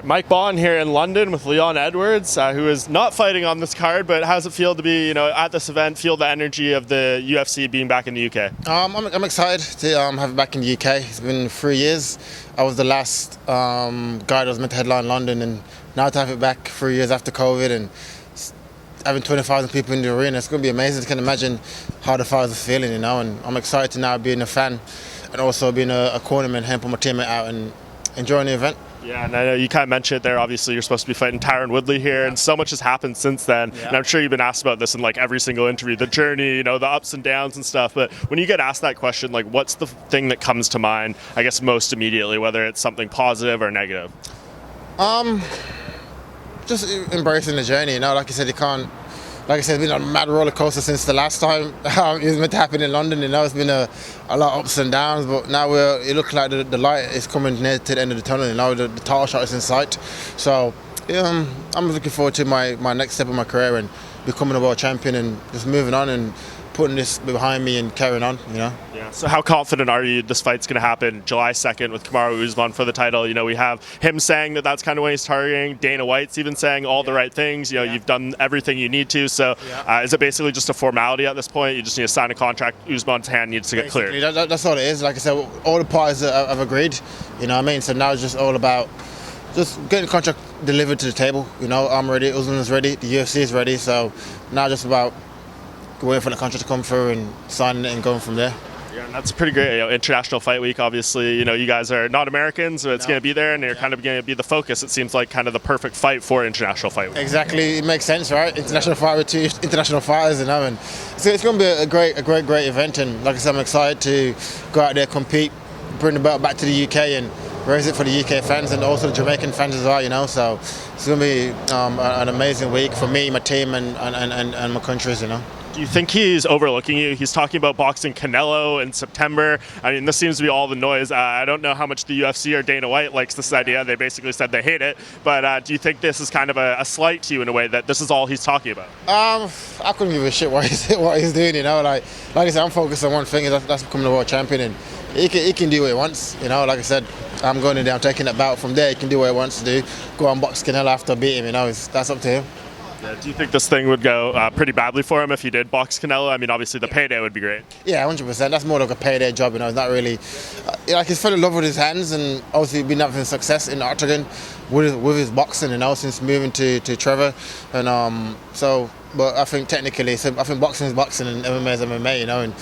Mike Bohn here in London with Leon Edwards, who is not fighting on this card, but how does it feel to be, at this event, feel the energy of the UFC being back in the UK? I'm excited to have it back in the UK. It's been 3 years. I was the last guy that was meant to headline London, and now to have it back 3 years after COVID and having 20,000 people in the arena, it's going to be amazing. I can imagine how the fighters are feeling, and I'm excited to now being a fan and also being a cornerman, helping my teammate out and enjoying the event. Yeah, and I know you kind of mentioned it there. Obviously, you're supposed to be fighting Tyron Woodley here, and so much has happened since then. Yeah. And I'm sure you've been asked about this in like every single interview, the journey, the ups and downs and stuff. But when you get asked that question, like, what's the thing that comes to mind, I guess, most immediately, whether it's something positive or negative? Just embracing the journey. Like I said, it's been a mad roller coaster since the last time it was meant to happen in London. It's been a lot of ups and downs, but now it looks like the light is coming near to the end of the tunnel. The title shot is in sight. So I'm looking forward to my next step in my career and becoming a world champion and just moving on and putting this behind me and carrying on. Yeah. So how confident are you this fight's going to happen July 2nd with Kamaru Usman for the title? We have him saying that that's kind of when he's targeting. Dana White's even saying all the right things. You've done everything you need to. So is it basically just a formality at this point? You just need to sign a contract. Usman's hand needs to get cleared. That's all it is. Like I said, all the parties have agreed. So now it's just all about just getting the contract delivered to the table. I'm ready. Usman's ready. The UFC is ready. So now just about waiting for the contract to come through and signing it and going from there. Yeah, and that's pretty great. International Fight Week, obviously, you guys are not Americans, so it's going to be there, and you're kind of going to be the focus. It seems like kind of the perfect fight for International Fight Week. Exactly, it makes sense, right? International fight with two international fighters, and so it's going to be a great event. And like I said, I'm excited to go out there, compete, bring the belt back to the UK, and raise it for the UK fans and also the Jamaican fans as well. So it's going to be an amazing week for me, my team, and my countries. Do you think he's overlooking you? He's talking about boxing Canelo in September. I mean, this seems to be all the noise. I don't know how much the UFC or Dana White likes this idea. They basically said they hate it. But do you think this is kind of a slight to you in a way that this is all he's talking about? I couldn't give a shit what he's doing. Like I said, I'm focused on one thing, that's becoming the world champion. And he can do what he wants. Like I said, I'm going in there, I'm taking that bout. From there, he can do what he wants to do. Go and box Canelo after beat him. That's up to him. Yeah, do you think this thing would go pretty badly for him if he did box Canelo? I mean, obviously the payday would be great. Yeah, 100%. That's more like a payday job. It's not really he's fell in love with his hands, and obviously been having success in the octagon with his boxing. Since moving to Trevor, and but I think technically, I think boxing is boxing and MMA is MMA. And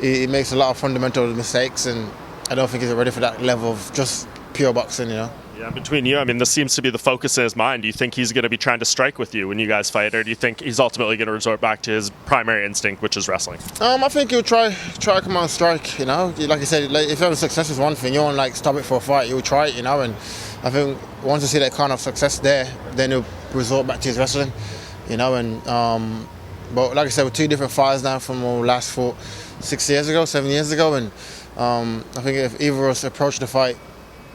he makes a lot of fundamental mistakes, and I don't think he's ready for that level of just pure boxing. Yeah, between you, I mean, this seems to be the focus in his mind. Do you think he's going to be trying to strike with you when you guys fight, or do you think he's ultimately going to resort back to his primary instinct, which is wrestling? I think he'll try to come out and strike. Like I said, if having success is one thing, you won't stop it for a fight. You'll try it, and I think once you see that kind of success there, then he'll resort back to his wrestling, But like I said, we're two different fighters now from our last fought 7 years ago, and I think if either of us approach the fight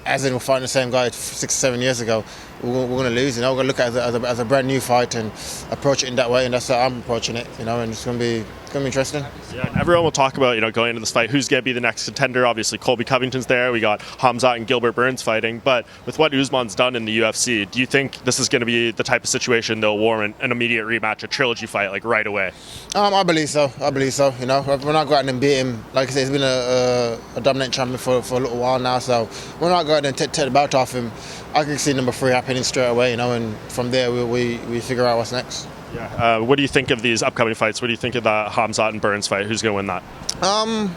as in we're fighting the same guy 6 or 7 years ago, we're going to lose. We're going to look at it as a brand new fight and approach it in that way, and that's how I'm approaching it. And it's going to be interesting. Yeah, and everyone will talk about going into this fight, who's going to be the next contender. Obviously, Colby Covington's there. We got Khamzat and Gilbert Burns fighting. But with what Usman's done in the UFC, do you think this is going to be the type of situation that'll warrant an immediate rematch, a trilogy fight, right away? I believe so. We're not going and beat him. Like I said, he's been a dominant champion for a little while now. So we're not going and take the belt off him. I can see number 3 happening straight away. And from there we figure out what's next. Yeah. What do you think of these upcoming fights? What do you think of the Khamzat and Burns fight? Who's going to win that? I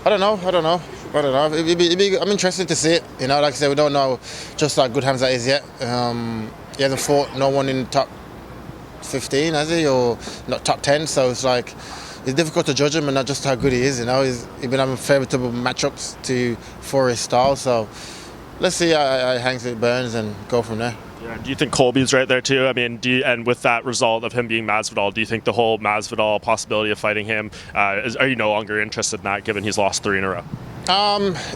don't know. I'm interested to see it. Like I said, we don't know just how good Khamzat is yet. He hasn't fought no one in the top 15, has he? Or not top 10. So it's difficult to judge him and not just how good he is. He's been having favourable matchups for his style. So let's see how he hangs with Burns and go from there. Yeah, do you think Colby's right there too? I mean, and with that result of him being Masvidal, do you think the whole Masvidal possibility of fighting him, are you no longer interested in that, given he's lost 3 in a row?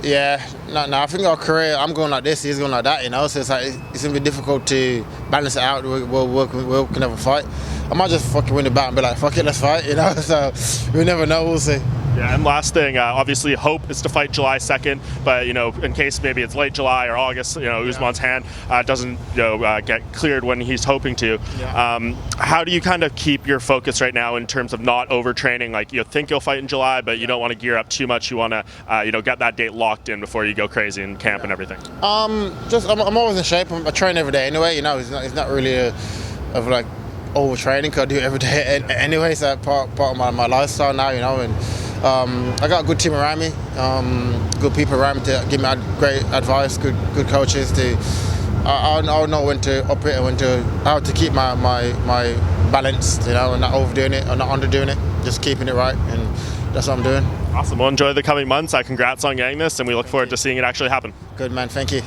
Yeah, no. I think our career, I'm going like this, he's going like that. So it's it's gonna be difficult to balance it out. We'll can have a fight. I might just fucking win the bout and be like, fuck it, let's fight. So we never know. We'll see. Yeah, and last thing, obviously hope is to fight July 2nd, but in case maybe it's late July or August, Usman's hand doesn't get cleared when he's hoping to. Yeah. How do you kind of keep your focus right now in terms of not overtraining? Like you think you'll fight in July, but you don't want to gear up too much. You want to get that date locked in before you go crazy in camp and everything. I'm always in shape. I train every day anyway. It's not really of like overtraining, because I do it every day anyway. So that's part of my lifestyle now, and I got a good team around me, good people around me to give me great advice, good coaches. I know when to up it and how to keep my balance, and not overdoing it or not underdoing it, just keeping it right, and that's what I'm doing. Awesome. Well, enjoy the coming months. Congrats on getting this, and we look forward to seeing it actually happen. Good, man. Thank you.